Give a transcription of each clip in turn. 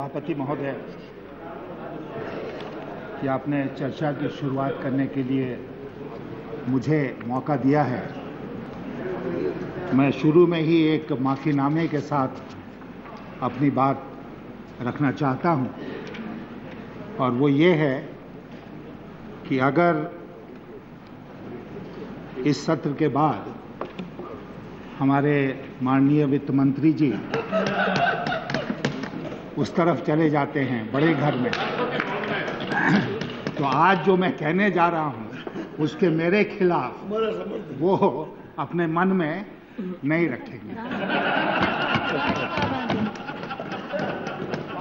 सभापति महोदय कि आपने चर्चा की शुरुआत करने के लिए मुझे मौका दिया है। मैं शुरू में ही एक माफीनामे के साथ अपनी बात रखना चाहता हूं, और वो ये है कि अगर इस सत्र के बाद हमारे माननीय वित्त मंत्री जी उस तरफ चले जाते हैं बड़े घर में, तो आज जो मैं कहने जा रहा हूं उसके मेरे खिलाफ वो अपने मन में नहीं रखेंगे।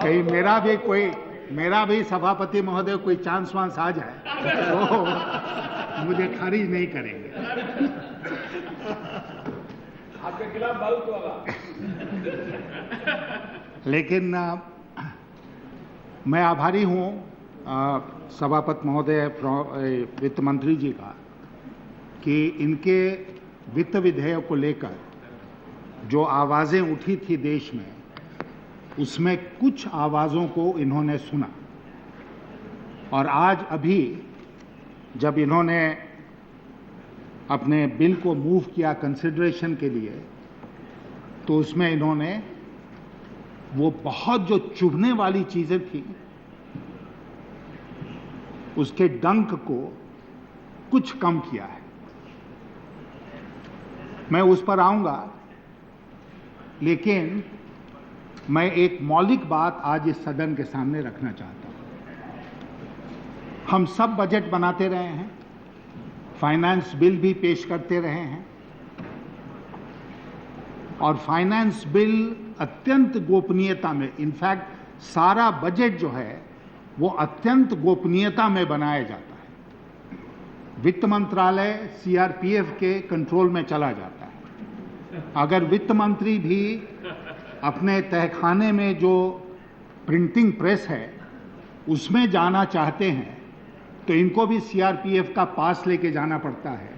कहीं मेरा भी सभापति महोदय कोई चांस वांस आ जाए तो मुझे खारिज नहीं करेंगे। आपके खिलाफ बहुत होगा। लेकिन मैं आभारी हूं सभापति महोदय वित्त मंत्री जी का कि इनके वित्त विधेयक को लेकर जो आवाजें उठी थी देश में, उसमें कुछ आवाजों को इन्होंने सुना, और आज अभी जब इन्होंने अपने बिल को मूव किया कंसिडरेशन के लिए, तो उसमें इन्होंने वो बहुत जो चुभने वाली चीजें थी उसके डंक को कुछ कम किया है। मैं उस पर आऊंगा, लेकिन मैं एक मौलिक बात आज इस सदन के सामने रखना चाहता हूं। हम सब बजट बनाते रहे हैं, फाइनेंस बिल भी पेश करते रहे हैं, और फाइनेंस बिल अत्यंत गोपनीयता में, इनफैक्ट सारा बजट जो है वो अत्यंत गोपनीयता में बनाया जाता है। वित्त मंत्रालय सीआरपीएफ के कंट्रोल में चला जाता है। अगर वित्त मंत्री भी अपने तहखाने में जो प्रिंटिंग प्रेस है उसमें जाना चाहते हैं तो इनको भी सीआरपीएफ का पास लेके जाना पड़ता है,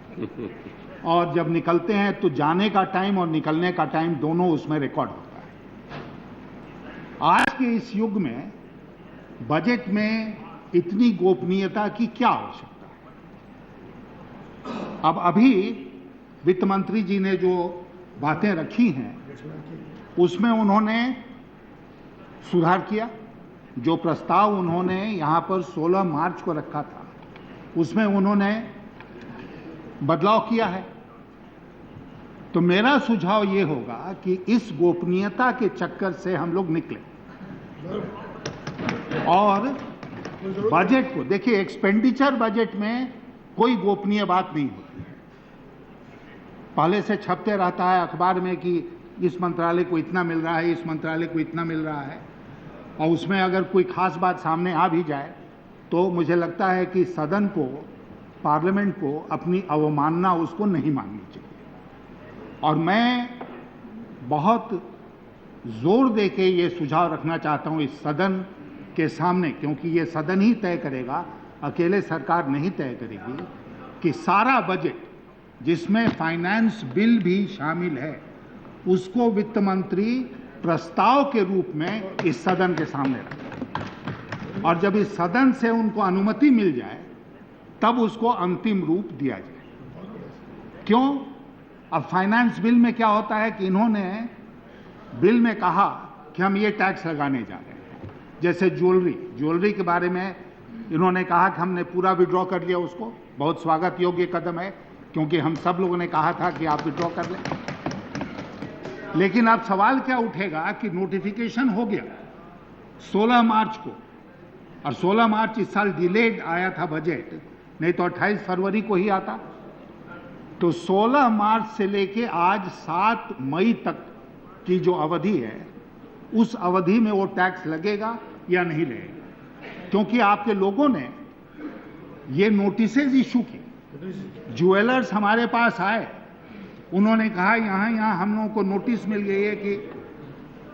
और जब निकलते हैं तो जाने का टाइम और निकलने का टाइम दोनों उसमें रिकॉर्ड होता है। आज के इस युग में बजट में इतनी गोपनीयता की क्या आवश्यकता है? अब अभी वित्त मंत्री जी ने जो बातें रखी हैं उसमें उन्होंने सुधार किया। जो प्रस्ताव उन्होंने यहां पर 16 मार्च को रखा था उसमें उन्होंने बदलाव किया है। तो मेरा सुझाव ये होगा कि इस गोपनीयता के चक्कर से हम लोग निकले, और बजट को देखिए, एक्सपेंडिचर बजट में कोई गोपनीय बात नहीं होती है। पहले से छपते रहता है अखबार में कि इस मंत्रालय को इतना मिल रहा है, इस मंत्रालय को इतना मिल रहा है, और उसमें अगर कोई खास बात सामने आ भी जाए तो मुझे लगता है कि सदन को, पार्लियामेंट को अपनी अवमानना उसको नहीं माननी चाहिए। और मैं बहुत जोर देके ये सुझाव रखना चाहता हूं इस सदन के सामने, क्योंकि ये सदन ही तय करेगा, अकेले सरकार नहीं तय करेगी, कि सारा बजट जिसमें फाइनेंस बिल भी शामिल है उसको वित्त मंत्री प्रस्ताव के रूप में इस सदन के सामने रखें, और जब इस सदन से उनको अनुमति मिल जाए तब उसको अंतिम रूप दिया जाए। क्यों? अब फाइनेंस बिल में क्या होता है कि इन्होंने बिल में कहा कि हम ये टैक्स लगाने जा रहे हैं, जैसे ज्वेलरी के बारे में इन्होंने कहा कि हमने पूरा विड्रॉ कर लिया। उसको बहुत स्वागत योग्य कदम है, क्योंकि हम सब लोगों ने कहा था कि आप विड्रॉ कर लें। लेकिन अब सवाल क्या उठेगा कि नोटिफिकेशन हो गया 16 मार्च को, और 16 मार्च इस साल डिलेड आया था बजट, नहीं तो 28 फरवरी को ही आता। तो 16 मार्च से लेके आज 7 मई तक की जो अवधि है, उस अवधि में वो टैक्स लगेगा या नहीं लगेगा? क्योंकि आपके लोगों ने ये नोटिसेज इशू की, ज्वेलर्स हमारे पास आए, उन्होंने कहा यहाँ हम लोगों को नोटिस मिल गई है कि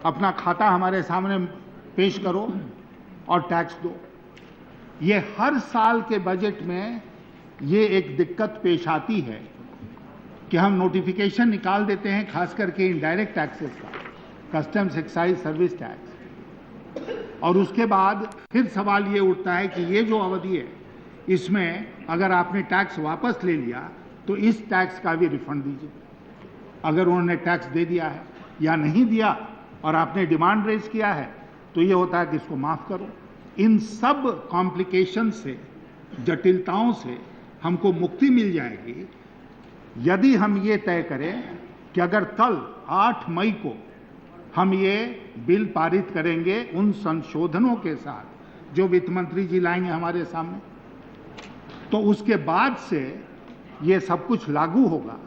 अपना खाता हमारे सामने पेश करो और टैक्स दो। ये हर साल के बजट में ये एक दिक्कत पेश आती है कि हम नोटिफिकेशन निकाल देते हैं, खास करके इनडायरेक्ट टैक्सेस का, कस्टम्स, एक्साइज, सर्विस टैक्स, और उसके बाद फिर सवाल ये उठता है कि ये जो अवधि है इसमें अगर आपने टैक्स वापस ले लिया तो इस टैक्स का भी रिफंड दीजिए। अगर उन्होंने टैक्स दे दिया है या नहीं दिया और आपने डिमांड रेज किया है तो ये होता है कि इसको माफ करो। इन सब कॉम्प्लिकेशन से, जटिलताओं से हमको मुक्ति मिल जाएगी यदि हम ये तय करें कि अगर कल 8 मई को हम ये बिल पारित करेंगे उन संशोधनों के साथ जो वित्त मंत्री जी लाएंगे हमारे सामने, तो उसके बाद से ये सब कुछ लागू होगा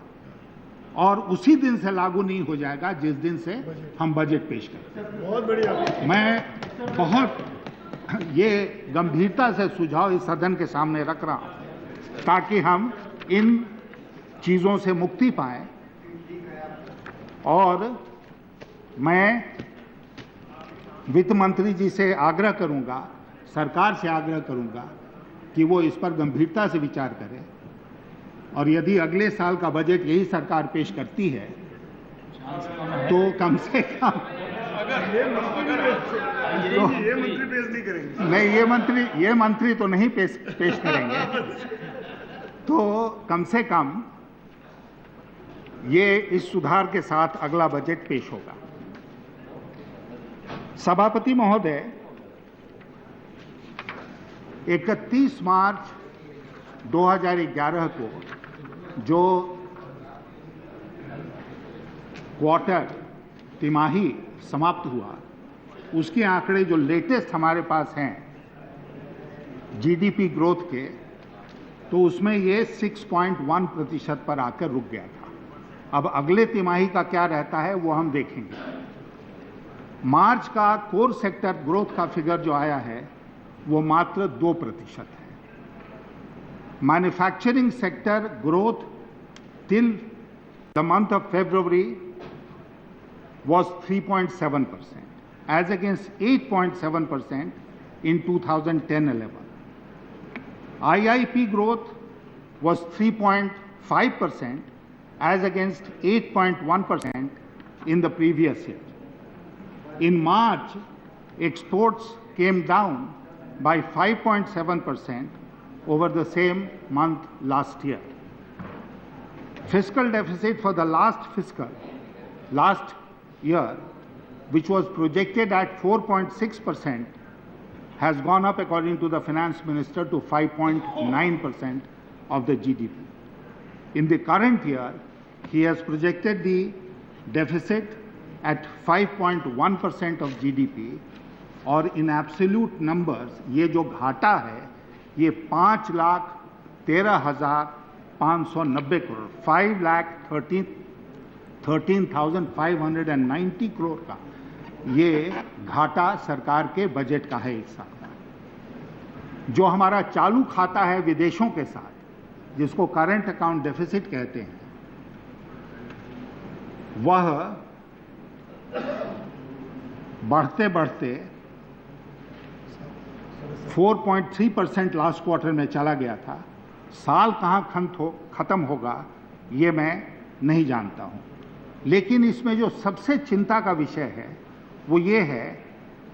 और उसी दिन से लागू नहीं हो जाएगा जिस दिन से हम बजट पेश करें। बहुत बढ़िया। मैं बहुत ये गंभीरता से सुझाव इस सदन के सामने रख रहा हूं ताकि हम इन चीजों से मुक्ति पाएं। और मैं वित्त मंत्री जी से आग्रह करूंगा, सरकार से आग्रह करूंगा कि वो इस पर गंभीरता से विचार करें और यदि अगले साल का बजट यही सरकार पेश करती है तो कम से कम ये मंत्री पेश नहीं करेंगे। नहीं, ये मंत्री तो नहीं पेश करेंगे, तो कम से कम ये इस सुधार के साथ अगला बजट पेश होगा। सभापति महोदय, 31 मार्च 2011 को जो क्वार्टर तिमाही समाप्त हुआ उसके आंकड़े जो लेटेस्ट हमारे पास हैं जीडीपी ग्रोथ के, तो उसमें ये 6.1% पर आकर रुक गया था। अब अगले तिमाही का क्या रहता है वो हम देखेंगे। मार्च का कोर सेक्टर ग्रोथ का फिगर जो आया है वो मात्र 2% है। Manufacturing sector growth till the month of February was 3.7% as against 8.7% in 2010-11. IIP growth was 3.5% as against 8.1% in the previous year. In March, exports came down by 5.7% over the same month last year. Fiscal deficit for the last year, which was projected at 4.6%, has gone up, according to the finance minister, to 5.9% of the GDP. In the current year, he has projected the deficit at 5.1% of GDP, और in absolute numbers ये जो घाटा है ये 5,13,590 करोड़ 5,13,590 करोड़ का ये घाटा सरकार के बजट का है इस साल का। जो हमारा चालू खाता है विदेशों के साथ, जिसको करंट अकाउंट डेफिसिट कहते हैं, वह बढ़ते बढ़ते 4.3% लास्ट क्वार्टर में चला गया था। साल कहाँ खत्म होगा ये मैं नहीं जानता हूँ, लेकिन इसमें जो सबसे चिंता का विषय है वो ये है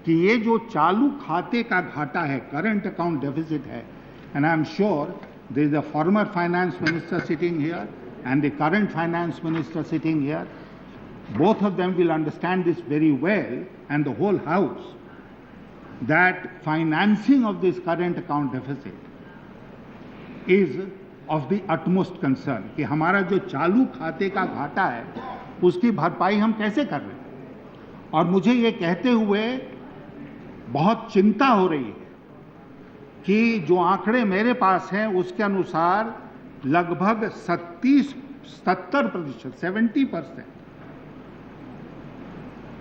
कि ये जो चालू खाते का घाटा है, करंट अकाउंट डेफिसिट है, and I am sure there is a former finance minister sitting here and the current finance minister sitting here, both of them will understand this very well, and the whole house, that financing of this current account deficit is of the utmost concern कि हमारा जो चालू खाते का घाटा है उसकी भरपाई हम कैसे कर रहे हैं। और मुझे ये कहते हुए बहुत चिंता हो रही है कि जो आंकड़े मेरे पास हैं उसके अनुसार लगभग 70%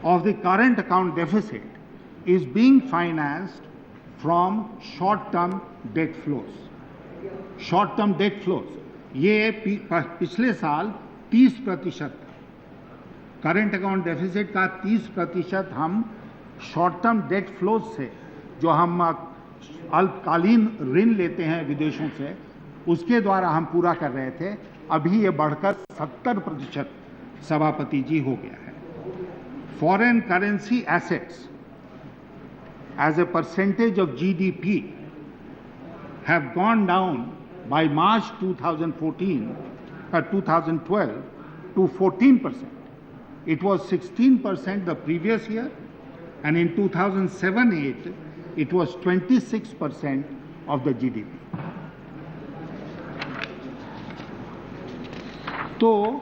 of the current account deficit is being financed from short-term debt flows. Short-term debt flows, ये पिछले साल 30% था। करंट अकाउंट डेफिसिट का 30% हम शॉर्ट टर्म डेट फ्लोज से, जो हम अल्पकालीन ऋण लेते हैं विदेशों से, उसके द्वारा हम पूरा कर रहे थे। अभी ये बढ़कर 70% सभापति जी हो गया है। Foreign currency assets as a percentage of GDP have gone down by March 2012 to 14%. It was 16% the previous year, and in 2007-8 it was 26% of the GDP. तो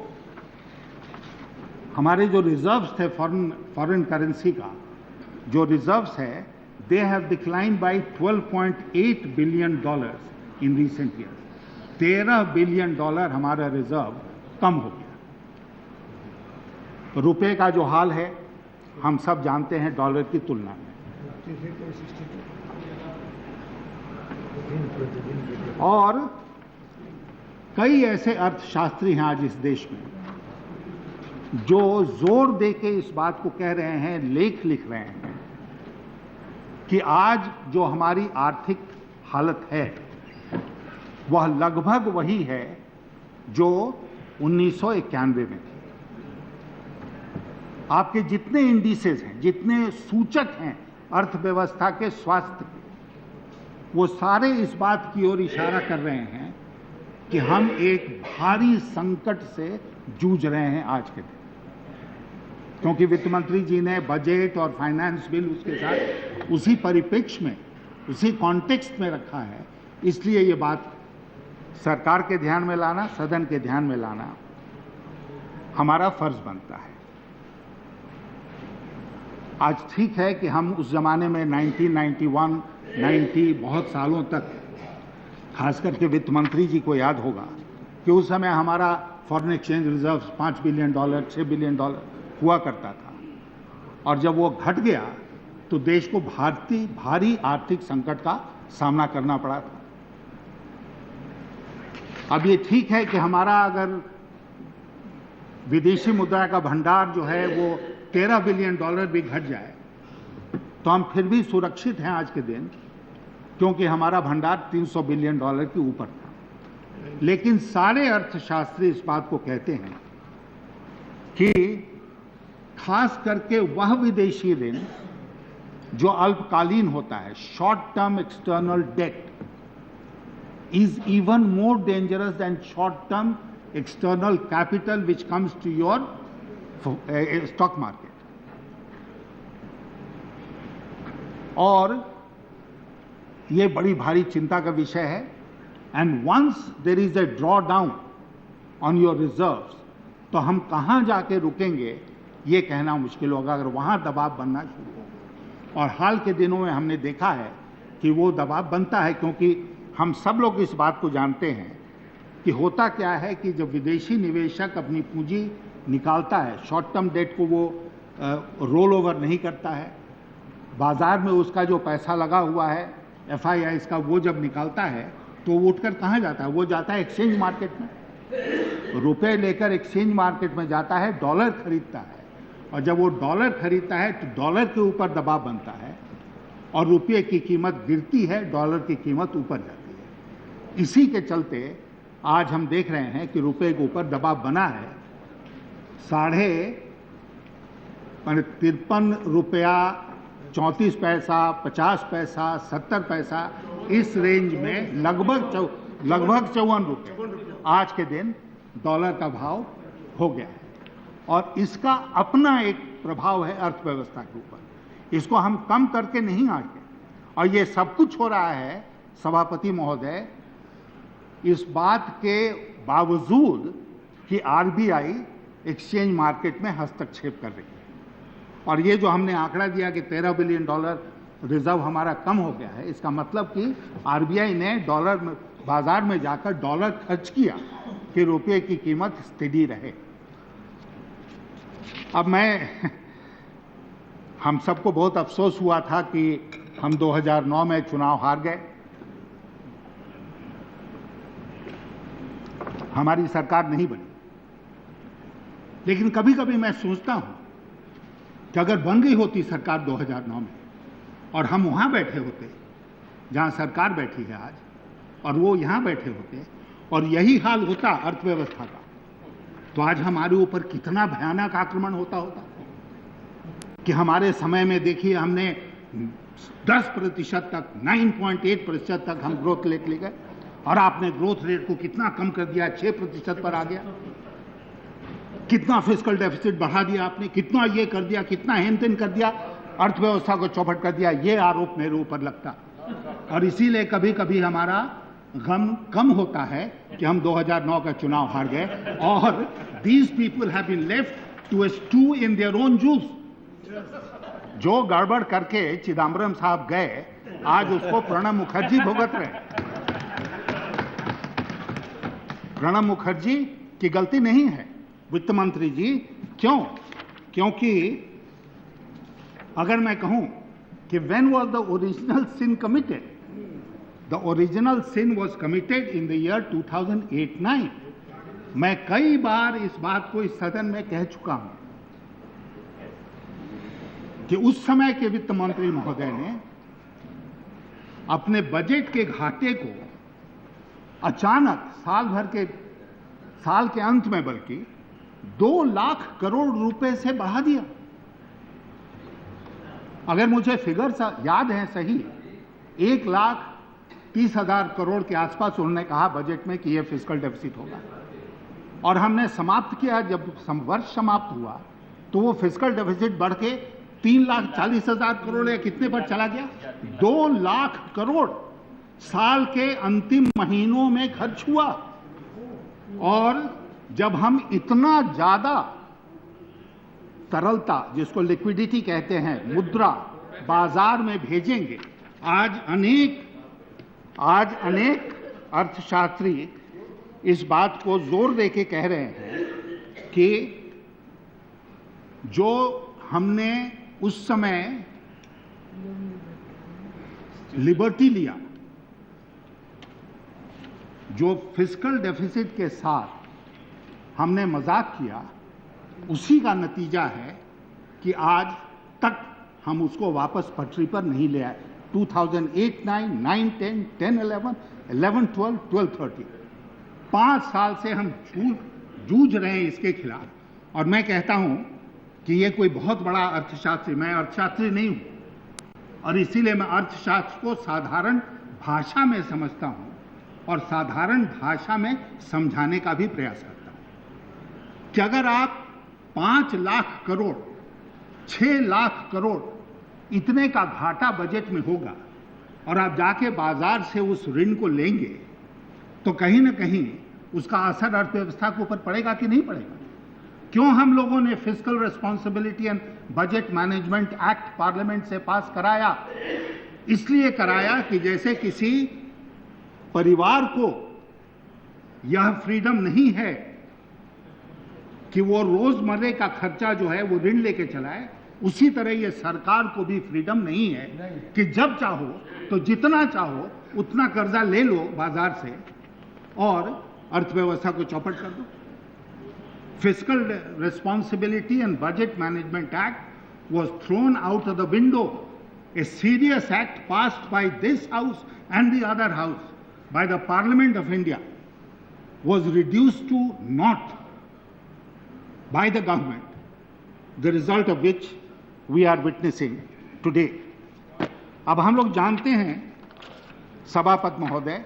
हमारे जो रिजर्व्स थे फॉरेन करेंसी का जो रिजर्व्स है, they have decline by $12.8 billion in recent year. $13 billion हमारा reserve कम हो गया। रुपए का जो हाल है हम सब जानते हैं डॉलर की तुलना में। और कई ऐसे अर्थशास्त्री हैं आज इस देश में जो जोर दे के इस बात को कह रहे हैं, लेख लिख रहे हैं कि आज जो हमारी आर्थिक हालत है वह लगभग वही है जो 1991 में थी। आपके जितने इंडिसेस हैं, जितने सूचक हैं अर्थव्यवस्था के स्वास्थ्य के, वो सारे इस बात की ओर इशारा कर रहे हैं कि हम एक भारी संकट से जूझ रहे हैं आज के दिन। क्योंकि वित्त मंत्री जी ने बजट और फाइनेंस बिल उसके साथ उसी परिप्रेक्ष्य में, उसी कॉन्टेक्स्ट में रखा है, इसलिए ये बात सरकार के ध्यान में लाना, सदन के ध्यान में लाना हमारा फर्ज बनता है। आज ठीक है कि हम उस जमाने में 1991, 90 बहुत सालों तक, खास करके वित्त मंत्री जी को याद होगा कि उस समय हमारा foreign exchange reserve $5 billion, $6 billion हुआ करता था, और जब वो घट गया तो देश को भारी आर्थिक संकट का सामना करना पड़ा था। अब ये ठीक है कि हमारा अगर विदेशी मुद्रा का भंडार जो है वो $13 बिलियन भी घट जाए तो हम फिर भी सुरक्षित हैं आज के दिन, क्योंकि हमारा भंडार $300 बिलियन के ऊपर था। लेकिन सारे अर्थशास्त्री इस बात को कहते हैं कि खास करके वह विदेशी ऋण जो अल्पकालीन होता है, short term external debt, is even more dangerous than short-term external capital which comes to your stock market. और ये बड़ी भारी चिंता का विषय है। And once there is a drawdown on your reserves, तो हम कहाँ जाके रुकेंगे ये कहना मुश्किल होगा अगर वहाँ दबाव बनना शुरू हो। और हाल के दिनों में हमने देखा है कि वो दबाव बनता है, क्योंकि हम सब लोग इस बात को जानते हैं कि होता क्या है कि जब विदेशी निवेशक अपनी पूंजी निकालता है, शॉर्ट टर्म डेट को वो रोल ओवर नहीं करता है, बाजार में उसका जो पैसा लगा हुआ है FIIs का, वो जब निकालता है तो वो उठकर कहाँ जाता है? वो जाता है एक्सचेंज मार्केट में, रुपए लेकर एक्सचेंज मार्केट में जाता है, डॉलर खरीदता है, और जब वो डॉलर खरीदता है तो डॉलर के ऊपर दबाव बनता है और रुपये की कीमत गिरती है, डॉलर की कीमत ऊपर जाती है। इसी के चलते आज हम देख रहे हैं कि रुपये के ऊपर दबाव बना है। 53.34 50 पैसा, 70 पैसा, इस रेंज में लगभग 54 रुपये आज के दिन डॉलर का भाव हो गया है। और इसका अपना एक प्रभाव है अर्थव्यवस्था के ऊपर, इसको हम कम करके नहीं आगे। और ये सब कुछ हो रहा है सभापति महोदय इस बात के बावजूद कि RBI एक्सचेंज मार्केट में हस्तक्षेप कर रही है। और ये जो हमने आंकड़ा दिया कि $13 बिलियन रिजर्व हमारा कम हो गया है, इसका मतलब कि RBI ने डॉलर में बाजार में जाकर डॉलर खर्च किया कि रुपये की कीमत स्टेडी रहे। अब हम सबको बहुत अफसोस हुआ था कि हम 2009 में चुनाव हार गए, हमारी सरकार नहीं बनी। लेकिन कभी कभी मैं सोचता हूं कि अगर बन गई होती सरकार 2009 में और हम वहां बैठे होते जहां सरकार बैठी है आज, और वो यहां बैठे होते और यही हाल होता अर्थव्यवस्था का, तो आज हमारे ऊपर कितना भयानक आक्रमण होता कि हमारे समय में देखिए हमने 10% तक, 9.8% तक हम ग्रोथ रेट ले गए, और आपने ग्रोथ रेट को कितना कम कर दिया, 6% पर आ गया। कितना फिस्कल डेफिसिट बढ़ा दिया आपने, कितना ये कर दिया, कितना हेन तेन कर दिया, अर्थव्यवस्था को चौपट कर दिया। ये आरोप मेरे ऊपर लगता, और इसीलिए कभी कभी हमारा गम कम होता है कि हम 2009 का चुनाव हार गए, और these people have been left to stew in their own juice. जो गड़बड़ करके चिदम्बरम साहब गए, आज उसको प्रणब मुखर्जी भुगत रहे। प्रणब मुखर्जी की गलती नहीं है, वित्त मंत्री जी। क्यों? क्योंकि अगर मैं कहूं कि when was the original sin committed, the original sin was committed in the year 2008-9। मैं कई बार इस बात को इस सदन में कह चुका हूं कि उस समय के वित्त मंत्री महोदय ने अपने बजट के घाटे को अचानक साल के अंत में बल्कि 2 लाख करोड़ रुपए से बढ़ा दिया। अगर मुझे फिगर याद है सही, 1,30,000 करोड़ के आसपास उन्होंने कहा बजट में कि यह फिस्कल डेफिसिट होगा, और हमने समाप्त किया। जब वर्ष समाप्त हुआ तो वो फिस्कल डेफिसिट बढ़ के 3,40,000 करोड़ या कितने पर चला गया। 2 लाख करोड़ साल के अंतिम महीनों में खर्च हुआ। और जब हम इतना ज्यादा तरलता, जिसको लिक्विडिटी कहते हैं, मुद्रा बाजार में भेजेंगे, आज अनेक अर्थशास्त्री इस बात को जोर देके कह रहे हैं कि जो हमने उस समय लिबर्टी लिया, जो फिस्कल डेफिसिट के साथ हमने मजाक किया, उसी का नतीजा है कि आज तक हम उसको वापस पटरी पर नहीं ले आए। 2008-9, 9-10, 10-11, 11-12, 12-13, 5 साल से हम जूझ रहे हैं इसके खिलाफ। और मैं कहता हूं कि ये कोई बहुत बड़ा अर्थशास्त्री, मैं अर्थशास्त्री नहीं हूं, और इसीलिए मैं अर्थशास्त्र को साधारण भाषा में समझता हूं और साधारण भाषा में समझाने का भी प्रयास करता हूं कि अगर आप 5 लाख करोड़, 6 लाख करोड़ इतने का घाटा बजट में होगा, और आप जाके बाजार से उस ऋण को लेंगे, तो कहीं ना कहीं उसका असर अर्थव्यवस्था के ऊपर पड़ेगा कि नहीं पड़ेगा। क्यों हम लोगों ने fiscal responsibility and budget management act parliament से पास कराया? इसलिए कराया कि जैसे किसी परिवार को यह फ्रीडम नहीं है कि वो रोजमर्रे का खर्चा जो है वो ऋण लेके चलाए, उसी तरह ये सरकार को भी फ्रीडम नहीं है कि जब चाहो तो जितना चाहो उतना कर्जा ले लो बाजार से और अर्थव्यवस्था को चौपट कर दो। Fiscal Responsibility and Budget Management Act was thrown out of the window. A serious act passed by this House and the other House, by the Parliament of India, was reduced to naught by the government, the result of which we are witnessing today. अब हम लोग जानते हैं सभापति महोदय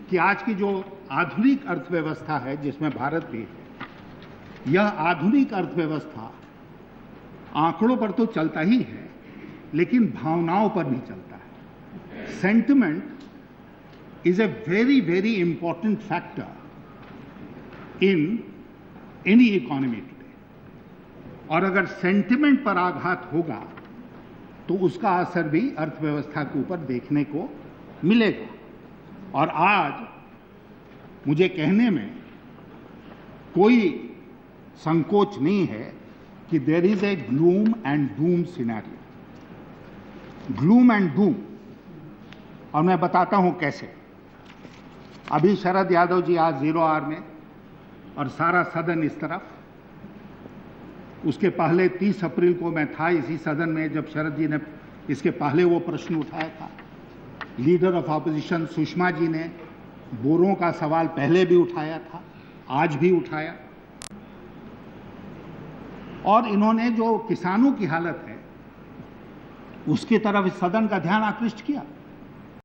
कि आज की जो आधुनिक अर्थव्यवस्था है, जिसमें भारत भी है, यह आधुनिक अर्थव्यवस्था आंकड़ों पर तो चलता ही है, लेकिन भावनाओं पर नहीं चलता है। Sentiment is a very very important factor in any economy today, और अगर सेंटिमेंट पर आघात होगा तो उसका असर भी अर्थव्यवस्था के ऊपर देखने को मिलेगा। और आज मुझे कहने में कोई संकोच नहीं है कि there is a gloom and doom scenario. Gloom and doom, और मैं बताता हूं कैसे। अभी शरद यादव जी आज 0R में और सारा सदन इस तरफ, उसके पहले 30 अप्रैल को मैं था इसी सदन में जब शरद जी ने इसके पहले वो प्रश्न उठाया था। Leader of opposition Sushma ji ने बोरों का सवाल पहले भी उठाया था, आज भी उठाया, और इन्होंने जो किसानों की हालत है उसकी तरफ इस सदन का ध्यान आकृष्ट किया।